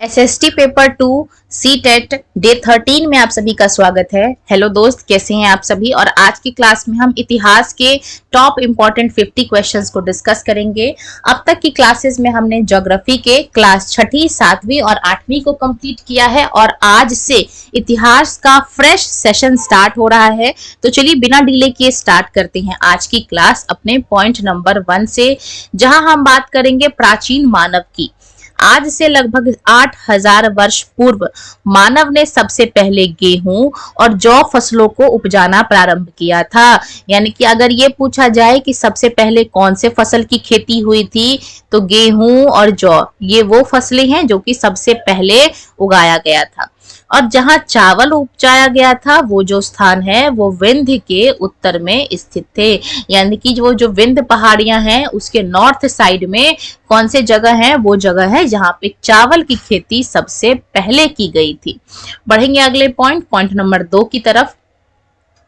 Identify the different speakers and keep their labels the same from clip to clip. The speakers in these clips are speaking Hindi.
Speaker 1: SST paper 2 CTET day 13 में आप सभी का स्वागत है। हेलो दोस्त, कैसे हैं आप सभी। और आज की क्लास में हम इतिहास के टॉप इंपॉर्टेंट 50 क्वेश्चंस को डिस्कस करेंगे। अब तक की क्लासेस में हमने ज्योग्राफी के क्लास 6ठी, 7वीं और 8वीं को कंप्लीट किया है और आज से इतिहास का फ्रेश सेशन स्टार्ट हो रहा है। तो चलिए बिना डिले किए स्टार्ट करते हैं आज की क्लास अपने पॉइंट नंबर 1 से, जहां हम बात करेंगे प्राचीन मानव की। आज से लगभग 8000 वर्ष पूर्व मानव ने सबसे पहले गेहूं और जौ फसलों को उपजाना प्रारंभ किया था। यानी कि अगर ये पूछा जाए कि सबसे पहले कौन से फसल की खेती हुई थी, तो गेहूं और जौ ये वो फसलें हैं जो कि सबसे पहले उगाया गया था। और जहां चावल उपजाया गया था वो जो स्थान है वो विंध्य के उत्तर में स्थित थे। यानी कि वो जो विंध्य पहाड़ियां हैं उसके नॉर्थ साइड में कौन से जगह है, वो जगह है जहां पे चावल की खेती सबसे पहले की गई थी। बढ़ेंगे अगले पॉइंट नंबर 2 की तरफ।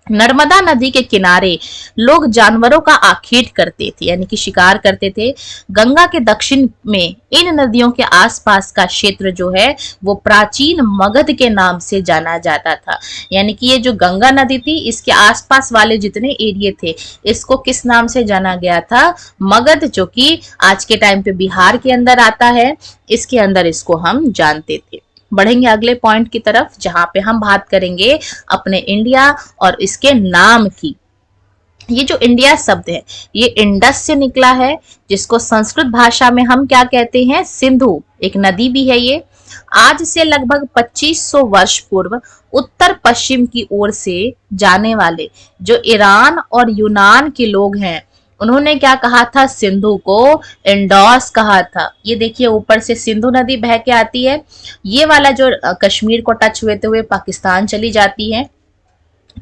Speaker 1: नर्मदा नदी के किनारे लोग जानवरों का आखेट करते थे, यानी कि शिकार करते थे। गंगा के दक्षिण में इन नदियों के आसपास का क्षेत्र जो है वो प्राचीन मगध के नाम से जाना जाता था। यानी कि ये जो गंगा नदी थी इसके आसपास वाले जितने एरिया थे इसको किस नाम से जाना गया था? मगध, जो कि आज के टाइम पे बिहार के अंदर आता है। इसके अंदर इसको हम जानते थे। बढ़ेंगे अगले पॉइंट की तरफ, जहां पे हम बात करेंगे अपने इंडिया और इसके नाम की। ये जो इंडिया शब्द है ये इंडस से निकला है, जिसको संस्कृत भाषा में हम क्या कहते हैं? सिंधु। एक नदी भी है ये। आज से लगभग 2500 वर्ष पूर्व उत्तर पश्चिम की ओर से जाने वाले जो ईरान और यूनान के लोग हैं उन्होंने क्या कहा था? सिंधु को इंडोस कहा था। ये देखिए ऊपर से सिंधु नदी बह के आती है, ये वाला जो कश्मीर को टच हुए पाकिस्तान चली जाती है।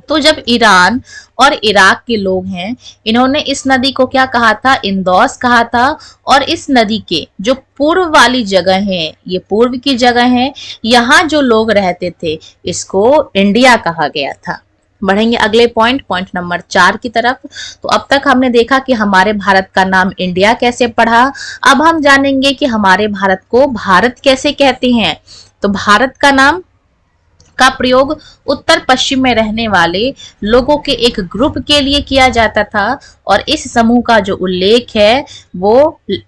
Speaker 1: तो जब ईरान और इराक के लोग हैं इन्होंने इस नदी को क्या कहा था? इंदौस कहा था। और इस नदी के जो पूर्व वाली जगह है, ये पूर्व की जगह है, यहाँ जो लोग रहते थे इसको इंडिया कहा गया था। बढ़ेंगे अगले पॉइंट नंबर 4 की तरफ। तो अब तक हमने देखा कि हमारे भारत का नाम इंडिया कैसे पढ़ा। अब हम जानेंगे कि हमारे भारत को भारत कैसे कहते हैं। तो भारत का नाम का प्रयोग उत्तर पश्चिम में रहने वाले लोगों के एक ग्रुप के लिए किया जाता था और इस समूह का जो उल्लेख है वो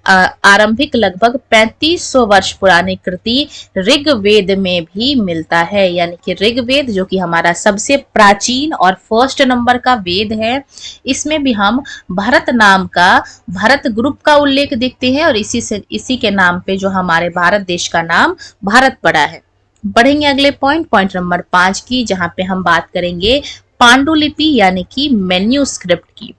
Speaker 1: आरंभिक लगभग 3500 वर्ष पुरानी कृति ऋग्वेद में भी मिलता है। यानी कि ऋग्वेद जो कि हमारा सबसे प्राचीन और फर्स्ट नंबर का वेद है, इसमें भी हम भारत नाम का, भारत ग्रुप का उल्लेख देखते हैं और इसी के नाम पे जो हमारे भारत देश का नाम भारत पड़ा है। बढ़ेंगे अगले पॉइंट नंबर 5 की, जहां पे हम बात करेंगे पांडुलिपि यानी कि मैन्यूस्क्रिप्ट की।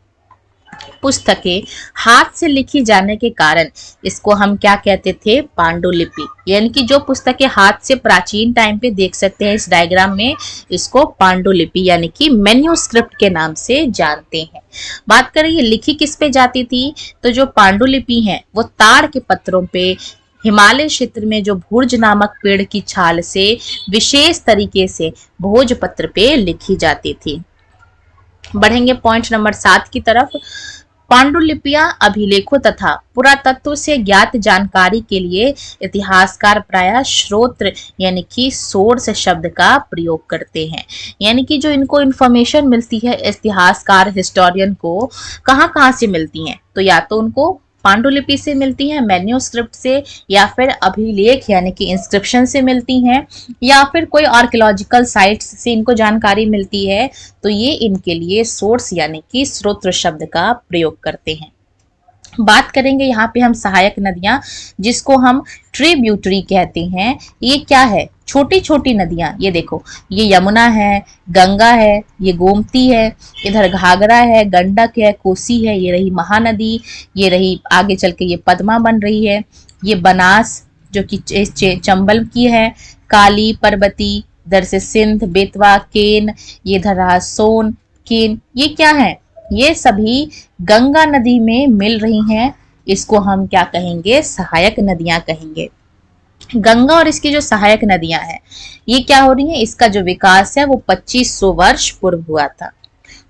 Speaker 1: पुस्तकें हाथ से लिखी जाने के कारण इसको हम क्या कहते थे? पांडुलिपि। यानी कि जो पुस्तकें हाथ से प्राचीन टाइम पे देख सकते हैं इस डायग्राम में, इसको पांडुलिपि यानी कि मैन्यूस्क्रिप्ट के नाम से जानते हैं। बात करें ये लिखी किस पे जाती थी, तो जो पांडुलिपि है वो ताड़ के पत्रों पे, हिमालय क्षेत्र में जो भुर्ज नामक पेड़ की छाल से विशेष तरीके से भोजपत्र पे लिखी जाती थी। बढ़ेंगे पॉइंट नंबर 7 की तरफ। पांडुलिपियां अभिलेखों तथा पुरातत्व से ज्ञात जानकारी के लिए इतिहासकार प्रायः स्रोत यानी कि सोर्स शब्द का प्रयोग करते हैं। यानी कि जो इनको इंफॉर्मेशन मिलती है इतिहासकार हिस्टोरियन को कहाँ कहाँ से मिलती हैं, तो या तो उनको पांडुलिपि से मिलती हैं, मैन्यूस्क्रिप्ट से, या फिर अभिलेख यानी कि इंस्क्रिप्शन से मिलती हैं, या फिर कोई आर्कियोलॉजिकल साइट्स से इनको जानकारी मिलती है। तो ये इनके लिए सोर्स यानी कि स्रोत शब्द का प्रयोग करते हैं। बात करेंगे यहाँ पे हम सहायक नदियां, जिसको हम ट्रिब्यूटरी कहते हैं। ये क्या है? छोटी छोटी नदियां। ये देखो, ये यमुना है, गंगा है, ये गोमती है, इधर घाघरा है, गंडक है, कोसी है, ये रही महानदी, ये रही आगे चल के ये पद्मा बन रही है, ये बनास जो कि चंबल की है, काली, पर्वती, इधर से सिंध, बेतवा, केन, ये इधर रहा सोन, केन। ये क्या है? ये सभी गंगा नदी में मिल रही हैं। इसको हम क्या कहेंगे? सहायक नदियां कहेंगे। गंगा और इसकी जो सहायक नदियां हैं ये क्या हो रही हैं? इसका जो विकास है वो 2500 वर्ष पूर्व हुआ था।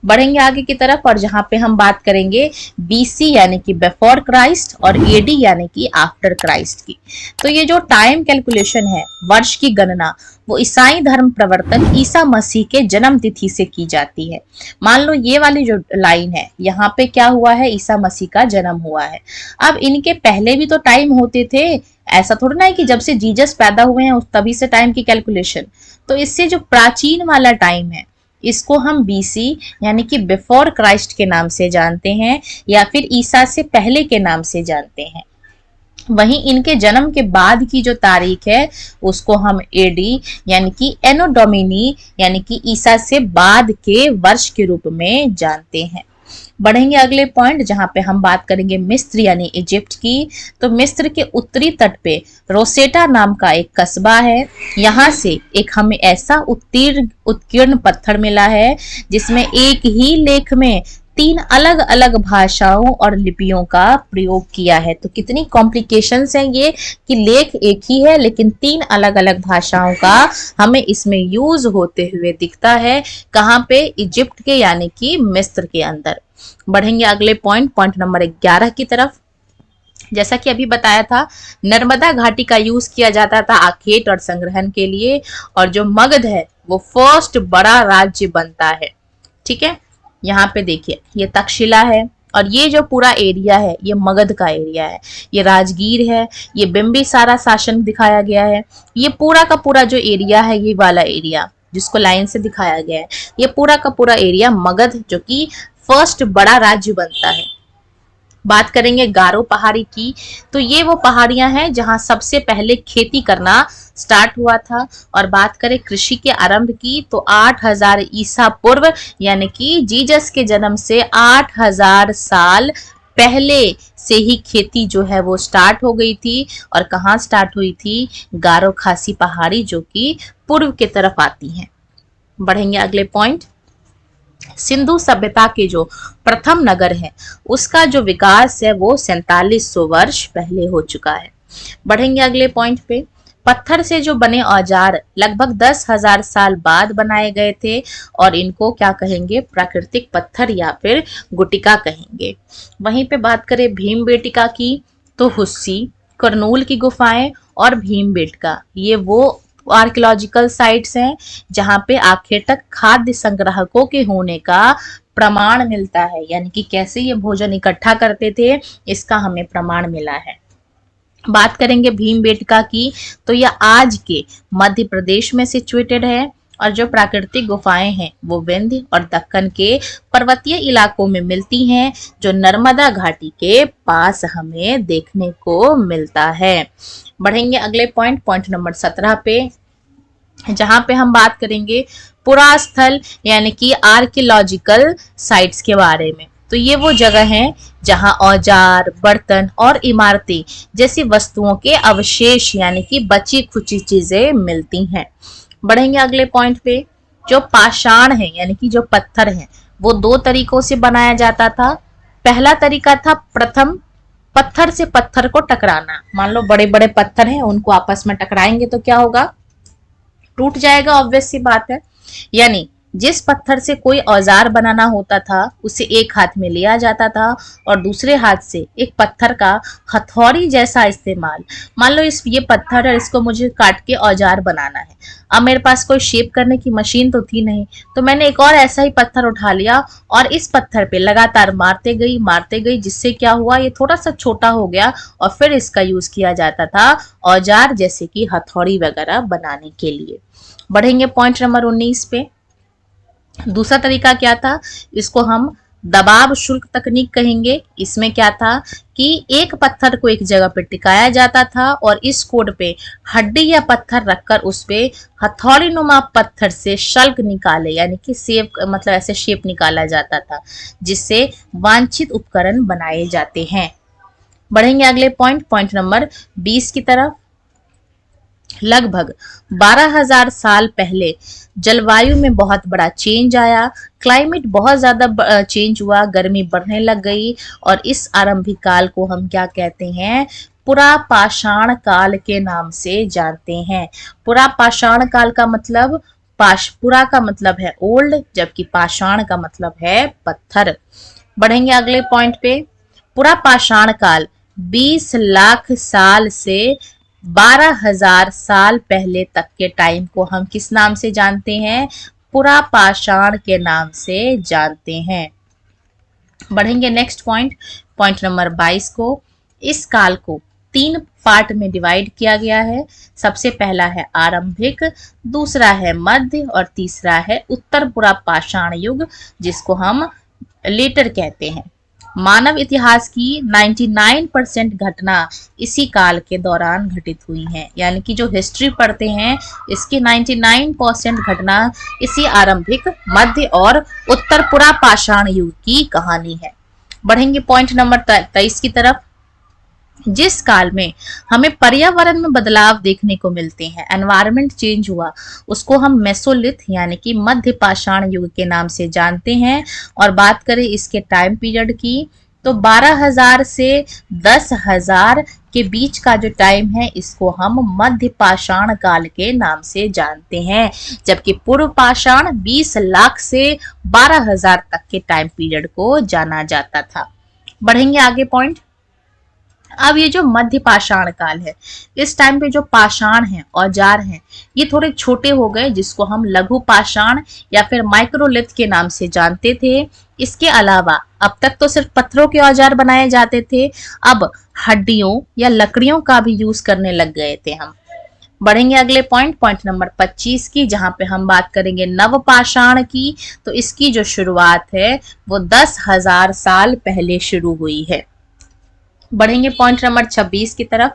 Speaker 1: बढ़ेंगे आगे की तरफ और जहां पे हम बात करेंगे बीसी यानी कि बिफोर क्राइस्ट और एडी यानी कि आफ्टर क्राइस्ट की। तो ये जो टाइम कैलकुलेशन है, वर्ष की गणना, वो ईसाई धर्म प्रवर्तक ईसा मसीह के जन्म तिथि से की जाती है। मान लो ये वाली जो लाइन है, यहाँ पे क्या हुआ है, ईसा मसीह का जन्म हुआ है। अब इनके पहले भी तो टाइम होते थे, ऐसा थोड़ा ना है कि जब से जीसस पैदा हुए हैं तभी से टाइम की कैलकुलेशन। तो इससे जो प्राचीन वाला टाइम है, इसको हम बीसी यानी कि बिफोर क्राइस्ट के नाम से जानते हैं या फिर ईसा से पहले के नाम से जानते हैं। वहीं इनके जन्म के बाद की जो तारीख है उसको हम एडी यानी कि एनो डोमिनी यानी कि ईसा से बाद के वर्ष के रूप में जानते हैं। बढ़ेंगे अगले पॉइंट जहां पे हम बात करेंगे मिस्र यानी इजिप्ट की। तो मिस्र के उत्तरी तट पे रोसेटा नाम का एक कस्बा है। यहाँ से एक हमें ऐसा उत्कीर्ण पत्थर मिला है जिसमें एक ही लेख में 3 अलग अलग भाषाओं और लिपियों का प्रयोग किया है। तो कितनी कॉम्प्लिकेशंस हैं ये कि लेख एक ही है लेकिन 3 अलग अलग भाषाओं का हमें इसमें यूज होते हुए दिखता है। कहाँ पे, इजिप्ट के यानी कि मिस्र के अंदर। बढ़ेंगे अगले पॉइंट नंबर 11 की तरफ। जैसा कि अभी बताया था, नर्मदा घाटी का यूज किया जाता था आखेट और संग्रहण के लिए, और जो मगध है वो फर्स्ट बड़ा राज्य बनता है। ठीक है, यहाँ पे देखिए ये तक्षशिला है और ये जो पूरा एरिया है ये मगध का एरिया है। ये राजगीर है, ये बिंबिसारा शासन दिखाया गया है। ये पूरा का पूरा जो एरिया है, ये वाला एरिया जिसको लाइन से दिखाया गया है, ये पूरा का पूरा एरिया मगध जो कि फर्स्ट बड़ा राज्य बनता है। बात करेंगे गारो पहाड़ी की। तो ये वो पहाड़ियां हैं जहां सबसे पहले खेती करना स्टार्ट हुआ था। और बात करें कृषि के आरंभ की तो 8000 ईसा पूर्व यानी कि जीसस के जन्म से 8000 साल पहले से ही खेती जो है वो स्टार्ट हो गई थी। और कहाँ स्टार्ट हुई थी, गारो खासी पहाड़ी जो कि पूर्व की तरफ आती हैं। बढ़ेंगे अगले पॉइंट। सिंधु सभ्यता के जो प्रथम नगर है उसका जो विकास है वो 4700 वर्ष पहले हो चुका है। बढ़ेंगे अगले पॉइंट पे। पत्थर से जो बने औजार लगभग 10,000 साल बाद बनाए गए थे और इनको क्या कहेंगे, प्राकृतिक पत्थर या फिर गुटिका कहेंगे। वहीं पे बात करें भीमबेटका की तो हुस्सी, करनूल की गुफाएं और भीमबेटका ये वो आर्कियोलॉजिकल साइट्स हैं जहां पे आखिर तक खाद्य संग्राहकों के होने का प्रमाण मिलता है, यानी कि कैसे ये भोजन इकट्ठा करते थे इसका हमें प्रमाण मिला है। बात करेंगे भीमबेटका की तो यह आज के मध्य प्रदेश में सिचुएटेड है और जो प्राकृतिक गुफाएं हैं वो विंध्य और दक्कन के पर्वतीय इलाकों में मिलती हैं जो नर्मदा घाटी के पास हमें देखने को मिलता है। बढ़ेंगे अगले पॉइंट नंबर 17 पे जहां पे हम बात करेंगे पुरास्थल यानी कि आर्कियोलॉजिकल साइट्स के बारे में। तो ये वो जगह है जहां औजार, बर्तन और इमारतें जैसी वस्तुओं के अवशेष यानी कि बची खुची चीजें मिलती हैं। बढ़ेंगे अगले पॉइंट पे। जो पाषाण है यानी कि जो पत्थर है वो 2 तरीकों से बनाया जाता था। पहला तरीका था प्रथम पत्थर से पत्थर को टकराना। मान लो बड़े बड़े पत्थर हैं, उनको आपस में टकराएंगे तो क्या होगा, टूट जाएगा, ऑब्वियस सी बात है। यानी जिस पत्थर से कोई औजार बनाना होता था उसे एक हाथ में लिया जाता था और दूसरे हाथ से एक पत्थर का हथौड़ी जैसा इस्तेमाल। मान लो ये पत्थर है, इसको मुझे काट के औजार बनाना है। अब मेरे पास कोई शेप करने की मशीन तो थी नहीं, तो मैंने एक और ऐसा ही पत्थर उठा लिया और इस पत्थर पे लगातार मारते गई, जिससे क्या हुआ, ये थोड़ा सा छोटा हो गया और फिर इसका यूज किया जाता था औजार जैसे कि हथौड़ी वगैरह बनाने के लिए। बढ़ेंगे पॉइंट नंबर 19 पे। दूसरा तरीका क्या था, इसको हम दबाव शुल्क तकनीक कहेंगे। इसमें क्या था कि एक पत्थर को एक जगह पे टिकाया जाता था और इस कोड पे हड्डी या पत्थर रखकर उस पे हथौड़ी नुमा पत्थर से शल्क निकाले यानी कि शेप, मतलब ऐसे शेप निकाला जाता था जिससे वांछित उपकरण बनाए जाते हैं। बढ़ेंगे अगले पॉइंट नंबर 20 की तरफ। लगभग 12,000 साल पहले जलवायु में बहुत बड़ा चेंज आया, क्लाइमेट बहुत ज्यादा चेंज हुआ, गर्मी बढ़ने लग गई और इस आरंभिक काल को हम क्या कहते हैं, पुरापाषाण काल के नाम से जानते हैं। पुरापाषाण काल का मतलब पुरा का मतलब है ओल्ड, जबकि पाषाण का मतलब है पत्थर। बढ़ेंगे अगले पॉइंट पे। पुरा पाषाण काल 20 लाख साल से 12,000 साल पहले तक के टाइम को हम किस नाम से जानते हैं? पुरा पाषाण के नाम से जानते हैं। बढ़ेंगे नेक्स्ट पॉइंट, पॉइंट नंबर 22 को। इस काल को 3 पार्ट में डिवाइड किया गया है। सबसे पहला है आरंभिक, दूसरा है मध्य और तीसरा है उत्तर पुरा पाषाण युग, जिसको हम लेटर कहते हैं। मानव इतिहास की 99% घटना इसी काल के दौरान घटित हुई हैं, यानी कि जो हिस्ट्री पढ़ते हैं इसकी 99% घटना इसी आरंभिक, मध्य और उत्तर पुरा पाषाण युग की कहानी है। बढ़ेंगे पॉइंट नंबर 23 की तरफ। जिस काल में हमें पर्यावरण में बदलाव देखने को मिलते हैं, एनवायरनमेंट चेंज हुआ, उसको हम मेसोलिथ यानी कि मध्य पाषाण युग के नाम से जानते हैं। और बात करें इसके टाइम पीरियड की तो 12,000 से 10,000 के बीच का जो टाइम है इसको हम मध्य पाषाण काल के नाम से जानते हैं, जबकि पूर्व पाषाण 20 लाख से 12,000 तक के टाइम पीरियड को जाना जाता था। बढ़ेंगे आगे पॉइंट। अब ये जो मध्य पाषाण काल है, इस टाइम पे जो पाषाण हैं, औजार हैं, ये थोड़े छोटे हो गए, जिसको हम लघु पाषाण या फिर माइक्रोलिथ के नाम से जानते थे। इसके अलावा अब तक तो सिर्फ पत्थरों के औजार बनाए जाते थे, अब हड्डियों या लकड़ियों का भी यूज करने लग गए थे हम। बढ़ेंगे अगले पॉइंट, पॉइंट नंबर 25 की, जहां पे हम बात करेंगे नव पाषाण की। तो इसकी जो शुरुआत है वो 10,000 साल पहले शुरू हुई है। बढ़ेंगे पॉइंट नंबर 26 की तरफ।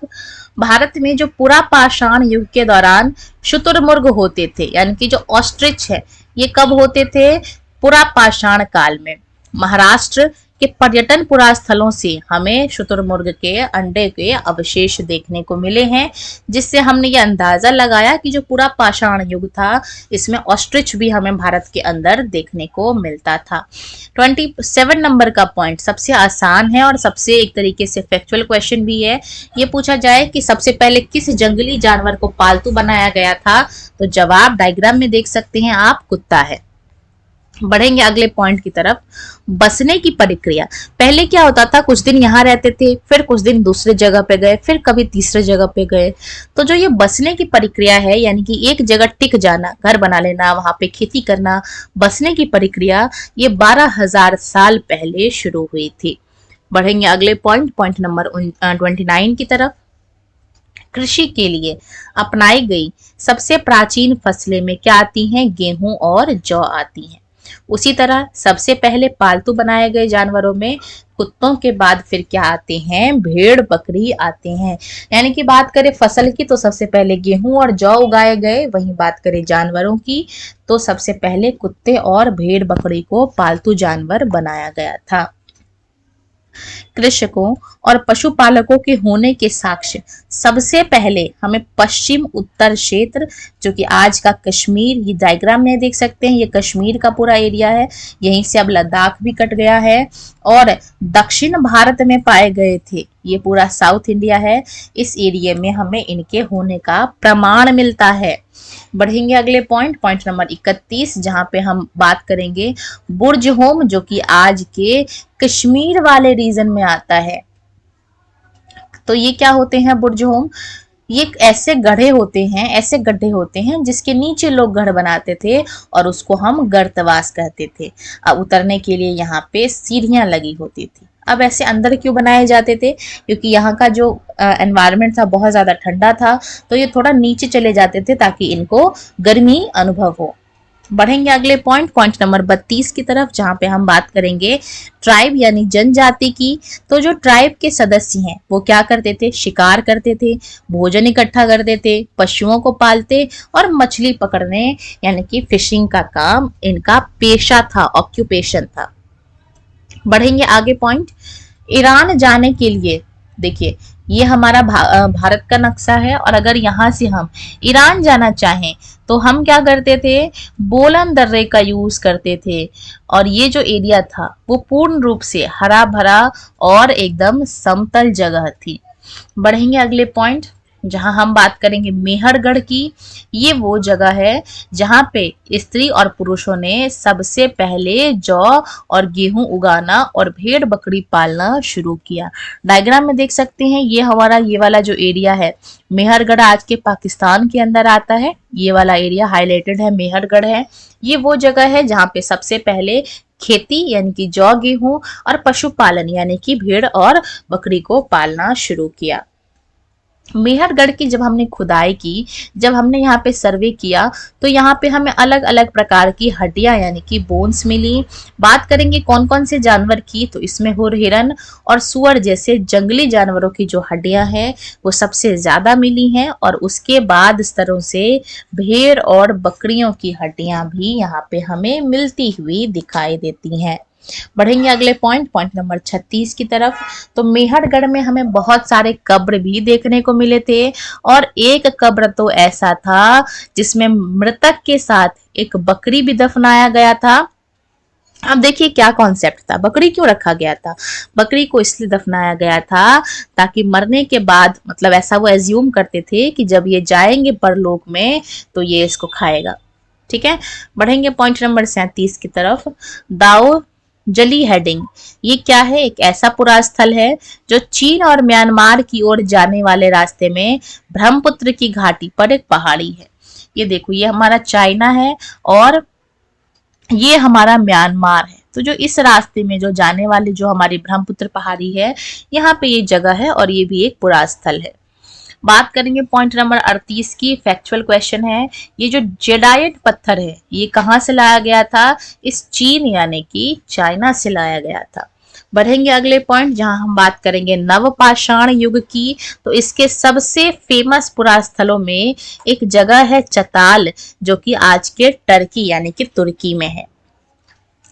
Speaker 1: भारत में जो पुरा पाषाण युग के दौरान शुतुरमुर्ग होते थे, यानी कि जो ऑस्ट्रिच है, ये कब होते थे? पुरा पाषाण काल में। महाराष्ट्र के पर्यटन पुरा स्थलों से हमें शुतुरमुर्ग के अंडे के अवशेष देखने को मिले हैं, जिससे हमने ये अंदाजा लगाया कि जो पूरा पाषाण युग था इसमें ऑस्ट्रिच भी हमें भारत के अंदर देखने को मिलता था। 27 नंबर का पॉइंट सबसे आसान है और सबसे एक तरीके से फैक्चुअल क्वेश्चन भी है। ये पूछा जाए कि सबसे पहले किस जंगली जानवर को पालतू बनाया गया था, तो जवाब डायग्राम में देख सकते हैं आप, कुत्ता है। बढ़ेंगे अगले पॉइंट की तरफ। बसने की प्रक्रिया, पहले क्या होता था, कुछ दिन यहाँ रहते थे, फिर कुछ दिन दूसरे जगह पे गए, फिर कभी तीसरे जगह पे गए। तो जो ये बसने की प्रक्रिया है, यानी कि एक जगह टिक जाना, घर बना लेना, वहां पे खेती करना, बसने की प्रक्रिया ये 12,000 साल पहले शुरू हुई थी। बढ़ेंगे अगले पॉइंट, पॉइंट नंबर 29 की तरफ। कृषि के लिए अपनाई गई सबसे प्राचीन फसलें में क्या आती हैं? गेहूं और जौ आती हैं। उसी तरह सबसे पहले पालतू बनाए गए जानवरों में कुत्तों के बाद फिर क्या आते हैं? भेड़ बकरी आते हैं। यानी कि बात करें फसल की तो सबसे पहले गेहूं और जौ उगाए गए, वहीं बात करें जानवरों की तो सबसे पहले कुत्ते और भेड़ बकरी को पालतू जानवर बनाया गया था। कृषकों और पशुपालकों के होने के साक्ष्य सबसे पहले हमें पश्चिम उत्तर क्षेत्र, जो कि आज का कश्मीर, ये डायग्राम में देख सकते हैं, ये कश्मीर का पूरा एरिया है, यहीं से अब लद्दाख भी कट गया है, और दक्षिण भारत में पाए गए थे, ये पूरा साउथ इंडिया है। इस एरिया में हमें इनके होने का प्रमाण मिलता है। बढ़ेंगे अगले पॉइंट, पॉइंट नंबर 31, जहां पे हम बात करेंगे बुर्ज होम, जो कि आज के कश्मीर वाले रीजन में आता है। तो ये क्या होते हैं बुर्ज होम? ये ऐसे गड्ढे होते हैं, ऐसे गड्ढे होते हैं जिसके नीचे लोग घर बनाते थे और उसको हम गर्तवास कहते थे। अब उतरने के लिए यहाँ पे सीढ़ियां लगी होती थी। अब ऐसे अंदर क्यों बनाए जाते थे? क्योंकि यहाँ का जो एनवायरनमेंट था बहुत ज्यादा ठंडा था, तो ये थोड़ा नीचे चले जाते थे ताकि इनको गर्मी अनुभव हो। बढ़ेंगे अगले पॉइंट, पॉइंट नंबर 32 की तरफ, जहां पे हम बात करेंगे ट्राइब यानी जनजाति की। तो जो ट्राइब के सदस्य हैं वो क्या करते थे? शिकार करते थे, भोजन इकट्ठा करते थे, पशुओं को पालते और मछली पकड़ने यानी कि फिशिंग का काम इनका पेशा था, ऑक्यूपेशन था। बढ़ेंगे आगे पॉइंट, ईरान जाने के लिए, देखिए ये हमारा भारत का नक्शा है, और अगर यहाँ से हम ईरान जाना चाहें तो हम क्या करते थे? बोलन दर्रे का यूज करते थे, और ये जो एरिया था वो पूर्ण रूप से हरा भरा और एकदम समतल जगह थी। बढ़ेंगे अगले पॉइंट, जहां हम बात करेंगे मेहरगढ़ की, ये वो जगह है जहां पे स्त्री और पुरुषों ने सबसे पहले जौ और गेहूं उगाना और भेड़ बकरी पालना शुरू किया। डायग्राम में देख सकते हैं ये हमारा ये वाला जो एरिया है मेहरगढ़ आज के पाकिस्तान के अंदर आता है। ये वाला एरिया हाईलाइटेड है मेहरगढ़ है। ये वो जगह है जहां पे सबसे पहले खेती यानी कि जौ गेहूं और पशुपालन यानी कि भेड़ और बकरी को पालना शुरू किया। मेहरगढ़ की जब हमने खुदाई की, जब हमने यहाँ पे सर्वे किया, तो यहाँ पे हमें अलग अलग प्रकार की हड्डियां यानी कि बोन्स मिली। बात करेंगे कौन कौन से जानवर की, तो इसमें हिरन और सुअर जैसे जंगली जानवरों की जो हड्डियां हैं वो सबसे ज्यादा मिली हैं, और उसके बाद स्तरों से भेड़ और बकरियों की हड्डियां भी यहाँ पे हमें मिलती हुई दिखाई देती हैं। बढ़ेंगे अगले पॉइंट नंबर 36 की तरफ। तो मेहरगढ़ में हमें बहुत सारे कब्र भी देखने को मिले थे, और एक कब्र तो ऐसा था जिसमें मृतक के साथ एक बकरी भी दफनाया गया था। अब देखिए क्या कॉन्सेप्ट था, बकरी क्यों रखा गया था। बकरी को इसलिए दफनाया गया था ताकि मरने के बाद, मतलब ऐसा वो एज्यूम करते थे कि जब ये जाएंगे परलोक में तो ये इसको खाएगा। ठीक है, बढ़ेंगे पॉइंट नंबर 37 की तरफ। दाओ जली हेडिंग, ये क्या है, एक ऐसा पुरा स्थल है जो चीन और म्यांमार की ओर जाने वाले रास्ते में ब्रह्मपुत्र की घाटी पर एक पहाड़ी है। ये देखो, ये हमारा चाइना है और ये हमारा म्यांमार है। तो जो इस रास्ते में जो जाने वाली जो हमारी ब्रह्मपुत्र पहाड़ी है, यहाँ पे ये जगह है और ये भी एक पुरा स्थल है। बात करेंगे पॉइंट नंबर 38 की, फैक्चुअल क्वेश्चन है। ये जो जेडाइट पत्थर है ये कहाँ से लाया गया था, इस चीन यानी कि चाइना से लाया गया था। बढ़ेंगे अगले पॉइंट जहां हम बात करेंगे नवपाषाण युग की। तो इसके सबसे फेमस पुरा स्थलों में एक जगह है चताल, जो कि आज के टर्की यानी कि तुर्की में है।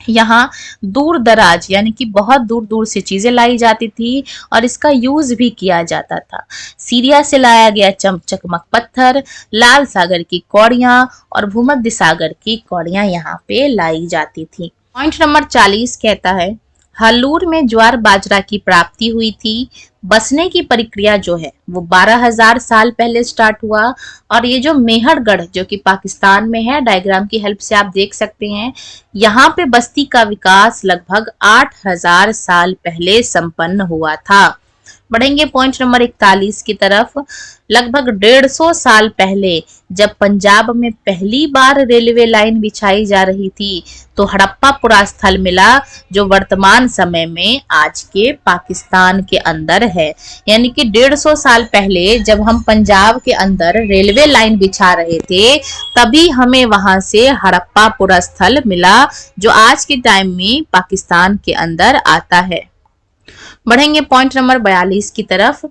Speaker 1: यहाँ दूर दराज यानी कि बहुत दूर दूर से चीजें लाई जाती थी और इसका यूज भी किया जाता था। सीरिया से लाया गया चकमक पत्थर, लाल सागर की कौड़ियां और भूमध्य सागर की कौड़ियां यहाँ पे लाई जाती थी। पॉइंट नंबर 40 कहता है हल्लूर में ज्वार बाजरा की प्राप्ति हुई थी। बसने की प्रक्रिया जो है वो 12,000 साल पहले स्टार्ट हुआ, और ये जो मेहरगढ़ जो कि पाकिस्तान में है, डायग्राम की हेल्प से आप देख सकते हैं, यहाँ पे बस्ती का विकास लगभग 8,000 साल पहले संपन्न हुआ था। बढ़ेंगे पॉइंट नंबर 41 की तरफ। लगभग 150 साल पहले जब पंजाब में पहली बार रेलवे लाइन बिछाई जा रही थी, तो हड़प्पा पुरा स्थल मिला जो वर्तमान समय में आज के पाकिस्तान के अंदर है। यानी कि 150 साल पहले जब हम पंजाब के अंदर रेलवे लाइन बिछा रहे थे, तभी हमें वहां से हड़प्पा पुरा स्थल मिला जो आज के टाइम में पाकिस्तान के अंदर आता है। बढ़ेंगे पॉइंट नंबर 42 की तरफ।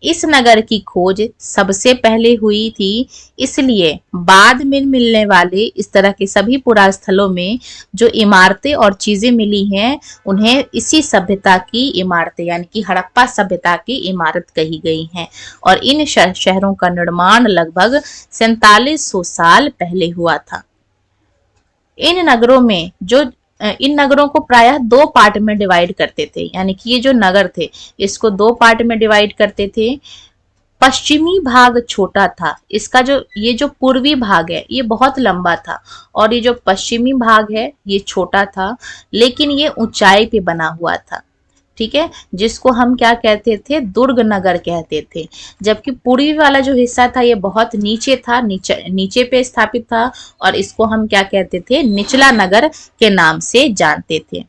Speaker 1: इस नगर की खोज सबसे पहले हुई थी, इसलिए बाद में मिलने वाले इस तरह के सभी पुरा स्थलों में जो इमारतें और चीजें मिली हैं उन्हें इसी सभ्यता की इमारतें यानी कि हड़प्पा सभ्यता की इमारत कही गई हैं, और इन शहरों का निर्माण लगभग 4700 साल पहले हुआ था। इन नगरों को प्रायः 2 पार्ट में डिवाइड करते थे, यानी कि ये जो नगर थे इसको 2 पार्ट में डिवाइड करते थे। पश्चिमी भाग छोटा था, इसका ये जो पूर्वी भाग है ये बहुत लंबा था, और ये जो पश्चिमी भाग है ये छोटा था, लेकिन ये ऊंचाई पे बना हुआ था। ठीक है, जिसको हम क्या कहते थे, दुर्ग नगर कहते थे। जबकि पूर्वी वाला जो हिस्सा था ये बहुत नीचे था, नीचे पे स्थापित था, और इसको हम क्या कहते थे, निचला नगर के नाम से जानते थे।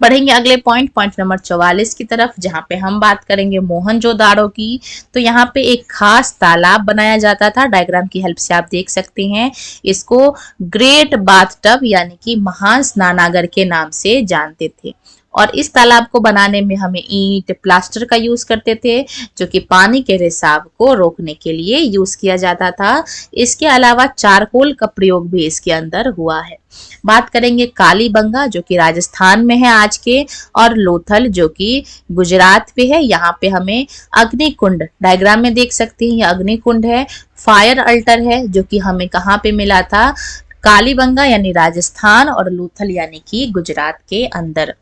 Speaker 1: बढ़ेंगे अगले पॉइंट नंबर 44 की तरफ, जहां पे हम बात करेंगे मोहनजोदाड़ो की। तो यहाँ पे एक खास तालाब बनाया जाता था, डायग्राम की हेल्प से आप देख सकते हैं। इसको ग्रेट बाथटब यानी कि महान स्नानागार के नाम से जानते थे, और इस तालाब को बनाने में हमें ईंट प्लास्टर का यूज करते थे, जो कि पानी के रिसाव को रोकने के लिए यूज किया जाता था। इसके अलावा चारकोल का प्रयोग भी इसके अंदर हुआ है। बात करेंगे कालीबंगा जो कि राजस्थान में है आज के, और लोथल जो कि गुजरात पे है। यहाँ पे हमें अग्निकुंड डायग्राम में देख सकते हैं, ये अग्निकुंड है। फायर अल्टर है जो कि हमें कहाँ पे मिला था, कालीबंगा यानी राजस्थान, और लोथल यानी कि गुजरात के अंदर।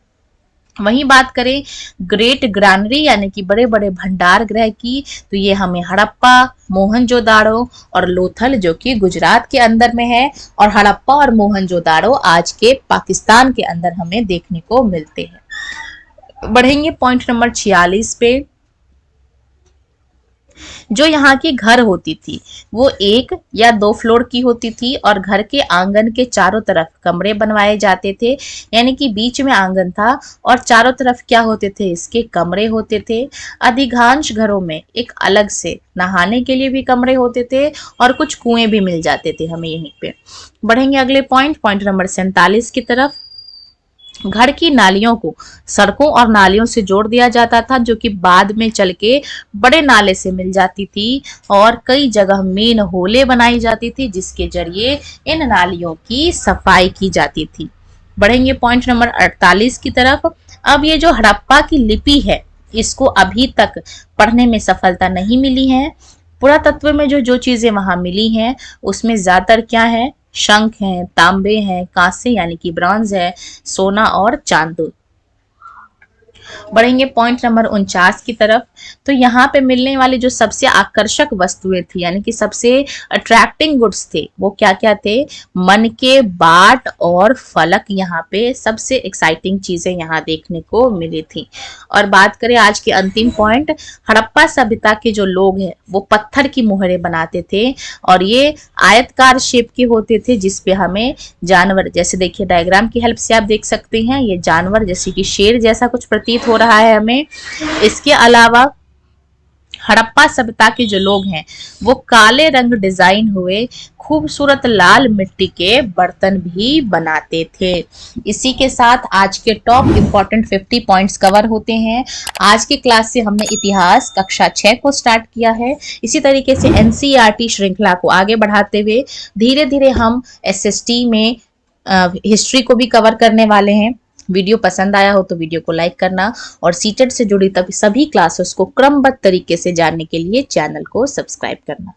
Speaker 1: वहीं बात करें ग्रेट ग्रानरी यानी कि बड़े बड़े भंडार गृह की, तो ये हमें हड़प्पा, मोहनजोदाड़ो और लोथल जो कि गुजरात के अंदर में है, और हड़प्पा और मोहनजोदाड़ो आज के पाकिस्तान के अंदर हमें देखने को मिलते हैं। बढ़ेंगे पॉइंट नंबर 46 पे। जो यहाँ की घर होती थी वो 1 या 2 फ्लोर की होती थी, और घर के आंगन के चारों तरफ कमरे बनवाए जाते थे, यानी कि बीच में आंगन था और चारों तरफ क्या होते थे, इसके कमरे होते थे। अधिकांश घरों में एक अलग से नहाने के लिए भी कमरे होते थे और कुछ कुएं भी मिल जाते थे हमें यहीं पे। बढ़ेंगे अगले पॉइंट नंबर 47 की तरफ। घर की नालियों को सड़कों और नालियों से जोड़ दिया जाता था, जो कि बाद में चल के बड़े नाले से मिल जाती थी, और कई जगह मेन होले बनाई जाती थी जिसके जरिए इन नालियों की सफाई की जाती थी। बढ़ेंगे पॉइंट नंबर 48 की तरफ। अब ये जो हड़प्पा की लिपि है इसको अभी तक पढ़ने में सफलता नहीं मिली है। पुरातत्व में जो चीजें वहां मिली हैं उसमें ज्यादातर क्या है, शंख हैं, तांबे हैं, कांसे यानी कि ब्रॉन्ज है, सोना और चांदी। बढ़ेंगे पॉइंट नंबर 49 की तरफ। तो यहाँ पे मिलने वाली जो सबसे आकर्षक वस्तुएं थी यानी कि सबसे अट्रैक्टिंग गुड्स थे वो क्या क्या थे, मन के बाट और फलक यहाँ पे सबसे एक्साइटिंग चीजें यहाँ देखने को मिली थी। और बात करें आज के अंतिम पॉइंट, हड़प्पा सभ्यता के जो लोग हैं वो पत्थर की मोहरे बनाते थे, और ये आयतकार शेप के होते थे जिसपे हमें जानवर, जैसे देखिए डायग्राम की हेल्प से आप देख सकते हैं, ये जानवर जैसे कि शेर जैसा कुछ प्रतीत हो रहा है हमें। इसके अलावा हड़प्पा सभ्यता के जो लोग हैं वो काले रंग डिजाइन हुए खूबसूरत लाल मिट्टी के बर्तन भी बनाते थे। इसी के साथ आज के टॉप इंपॉर्टेंट 50 पॉइंट्स कवर होते हैं। आज की क्लास से हमने इतिहास कक्षा 6 को स्टार्ट किया है। इसी तरीके से एनसीईआरटी श्रृंखला को आगे बढ़ाते हुए धीरे धीरे हम एसएसटी में हिस्ट्री को भी कवर करने वाले हैं। वीडियो पसंद आया हो तो वीडियो को लाइक करना, और सीटेट से जुड़ी सभी क्लासेस को क्रमबद्ध तरीके से जानने के लिए चैनल को सब्सक्राइब करना।